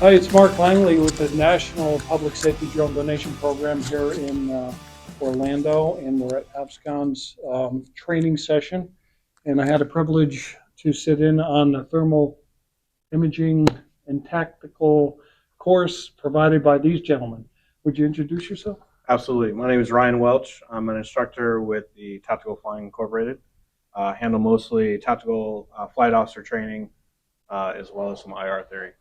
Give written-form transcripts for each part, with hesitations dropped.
Hi, it's Mark Langley with the National Public Safety Drone Donation Program here in Orlando, and we're at APSCON's training session. And I had a privilege to sit in on the thermal imaging and tactical course provided by these gentlemen. Would you introduce yourself? Absolutely. My name is Ryan Welch. I'm an instructor with the Tactical Flying Incorporated. Handle mostly tactical flight officer training, as well as some IR theory.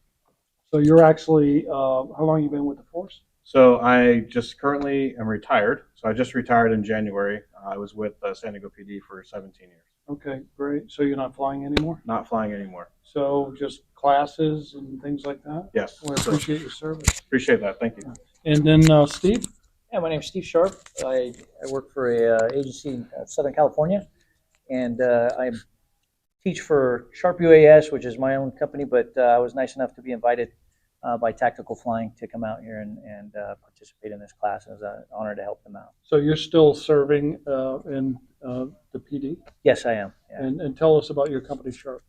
So you're actually, how long you been with the force? So I just currently am retired. So I just retired in January. I was with San Diego PD for 17 years. Okay, great. So you're not flying anymore? Not flying anymore. So just classes and things like that? Yes. Well, I appreciate your service. Appreciate that. Thank you. And then Steve? Yeah, my name is Steve Sharp. I work for a agency in Southern California, and I teach for Sharp UAS, which is my own company, but I was nice enough to be invited by Tactical Flying to come out here and participate in this class. It was an honor to help them out. So you're still serving in the PD? Yes, I am. Yeah. And tell us about your company, Sharp.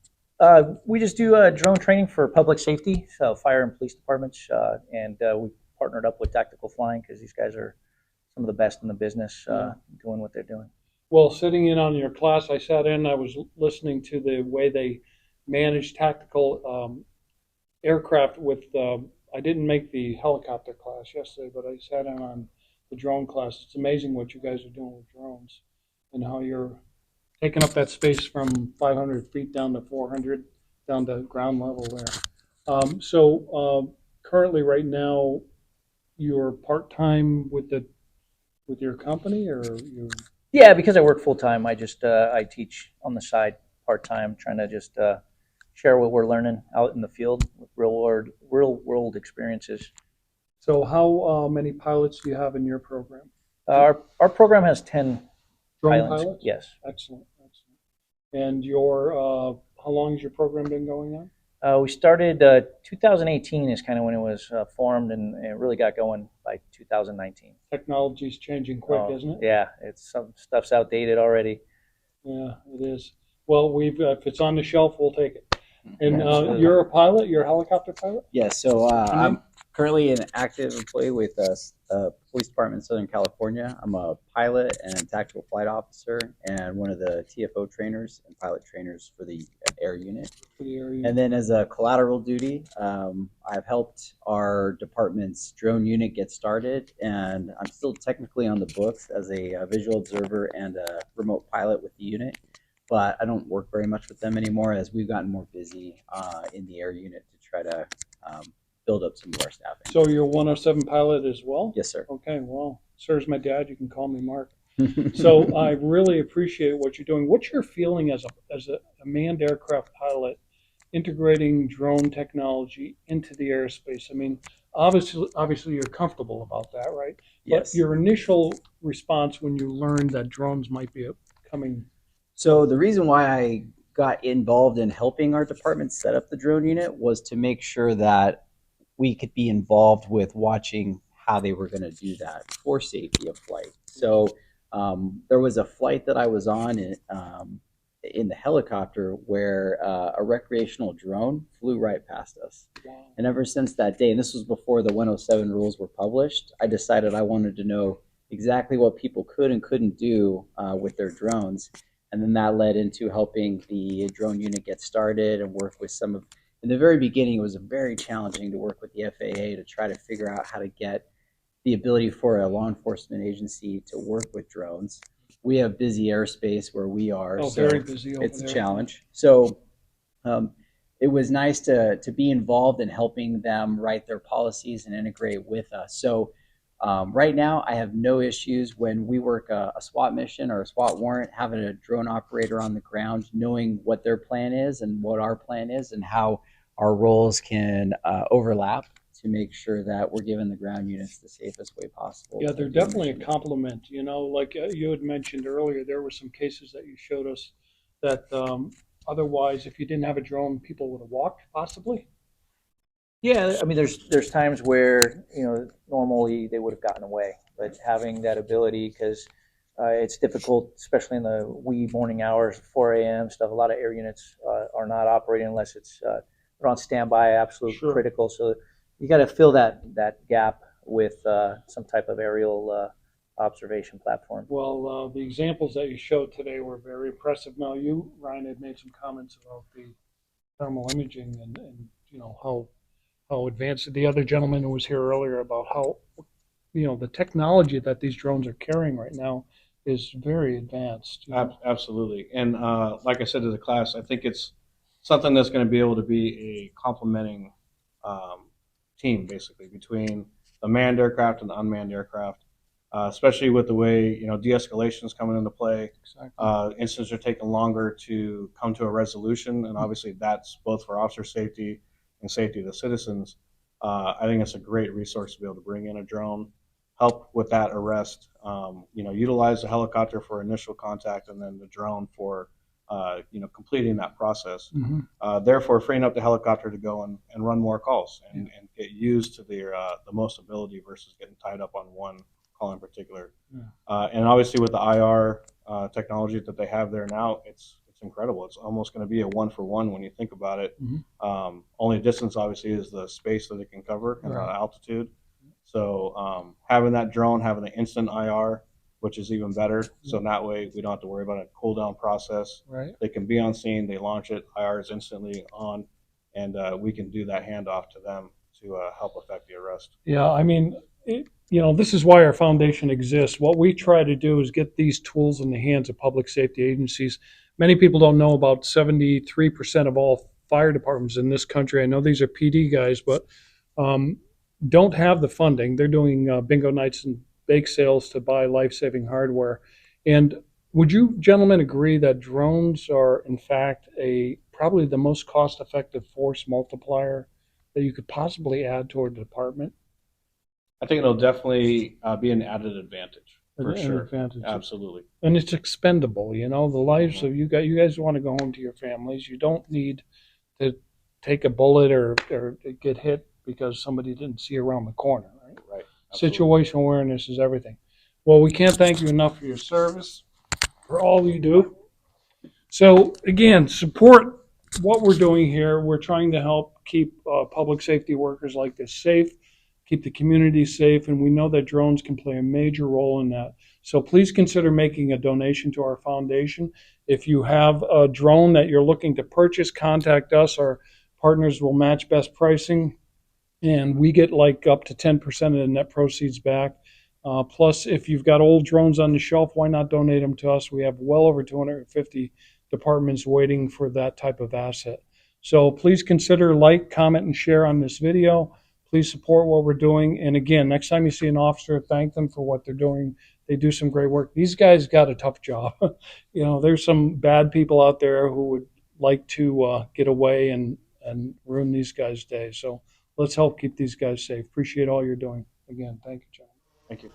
We just do drone training for public safety, so fire and police departments, and we partnered up with Tactical Flying because these guys are some of the best in the business doing what they're doing. Well, sitting in on your class, I sat in, I was listening to the way they manage tactical aircraft with, I didn't make the helicopter class yesterday, but I sat in on the drone class. It's amazing what you guys are doing with drones and how you're taking up that space from 500 feet down to 400, down to ground level there. Currently right now, you're part-time with your company, or you? Yeah, because I work full time, I just I teach on the side part time, trying to just share what we're learning out in the field with real world experiences. So how many pilots do you have in your program? Our program has 10 Drone pilots. pilots? Yes. Excellent, excellent. And your how long has your program been going on? We started 2018 is kind of when it was formed, and it really got going by 2019. Technology's changing quick, isn't it? Yeah, it's some stuff's outdated already. Yeah, it is. Well, if it's on the shelf, we'll take it. And Absolutely. you're a pilot. You're a helicopter pilot. Yes, so I'm currently an active employee with the Police Department in Southern California. I'm a pilot and tactical flight officer and one of the TFO trainers and pilot trainers for the air unit. For the area. And then as a collateral duty, I've helped our department's drone unit get started, and I'm still technically on the books as a visual observer and a remote pilot with the unit. But I don't work very much with them anymore as we've gotten more busy in the air unit to try to build up some of our staffing. So you're a 107 pilot as well? Yes, sir. Okay, well, sir's my dad. You can call me Mark. So I really appreciate what you're doing. What's your feeling as a manned aircraft pilot integrating drone technology into the airspace? I mean, obviously you're comfortable about that, right? Yes. But your initial response when you learned that drones might be coming. So the reason why I got involved in helping our department set up the drone unit was to make sure that we could be involved with watching how they were going to do that for safety of flight. So there was a flight that I was on in the helicopter where a recreational drone flew right past us. Wow. And ever since that day, and this was before the 107 rules were published, I decided I wanted to know exactly what people could and couldn't do with their drones. And then that led into helping the drone unit get started and work with some of, in the very beginning, it was very challenging to work with the FAA to try to figure out how to get the ability for a law enforcement agency to work with drones. We have busy airspace where we are, so very busy over it's there. a challenge. So it was nice to be involved in helping them write their policies and integrate with us. So right now, I have no issues when we work a SWAT mission or a SWAT warrant, having a drone operator on the ground, knowing what their plan is and what our plan is and how our roles can overlap to make sure that we're giving the ground units the safest way possible. Yeah, they're definitely a compliment. You know, like you had mentioned earlier, there were some cases that you showed us that otherwise, if you didn't have a drone, people would have walked, possibly. Yeah, I mean, there's times where normally they would have gotten away, but having that ability, because it's difficult, especially in the wee morning hours, 4 a.m. stuff. A lot of air units are not operating unless it's they're on standby, absolute Sure. critical. So you got to fill that gap with some type of aerial observation platform. Well, the examples that you showed today were very impressive. Now, you, Ryan, had made some comments about the thermal imaging and you know how advanced. The other gentleman who was here earlier about how the technology that these drones are carrying right now is very advanced. Absolutely. And like I said to the class, I think it's something that's going to be able to be a complementing team, basically, between the manned aircraft and the unmanned aircraft, especially with the way, de-escalation is coming into play. Exactly. Incidents are taking longer to come to a resolution, and obviously that's both for officer safety and safety of the citizens. I think it's a great resource to be able to bring in a drone, help with that arrest. Utilize the helicopter for initial contact, and then the drone for completing that process. Therefore, freeing up the helicopter to go and run more calls and get used to the most ability versus getting tied up on one call in particular. And obviously, with the IR technology that they have there now, it's incredible. It's almost going to be a 1-for-1 when you think about it. Only distance, obviously, is the space that it can cover and the altitude. So having that drone, having the instant IR, which is even better. So in that way, we don't have to worry about a cool down process. Right. They can be on scene, they launch it, IR is instantly on, and we can do that handoff to them to help effect the arrest. Yeah, I mean, this is why our foundation exists. What we try to do is get these tools in the hands of public safety agencies. Many people don't know about 73% of all fire departments in this country. I know these are PD guys, but don't have the funding. They're doing bingo nights and bake sales to buy life-saving hardware. And would you gentlemen agree that drones are, in fact, probably the most cost-effective force multiplier that you could possibly add toward the department? I think it'll definitely be an added advantage for An sure. advantage. Absolutely. And it's expendable. The lives of you guys want to go home to your families. You don't need to take a bullet or get hit because somebody didn't see around the corner. Right. Situational awareness is everything. Well, we can't thank you enough for your service, for all you do. So again, support what we're doing here. We're trying to help keep public safety workers like this safe, keep the community safe, and we know that drones can play a major role in that. So please consider making a donation to our foundation. If you have a drone that you're looking to purchase, contact us. Our partners will match best pricing, and we get like up to 10% of the net proceeds back. Plus, if you've got old drones on the shelf, why not donate them to us? We have well over 250 departments waiting for that type of asset. So please consider like, comment, and share on this video. Please support what we're doing. And again, next time you see an officer, thank them for what they're doing. They do some great work. These guys got a tough job. There's some bad people out there who would like to get away and ruin these guys' days. So let's help keep these guys safe. Appreciate all you're doing. Again, thank you, John. Thank you.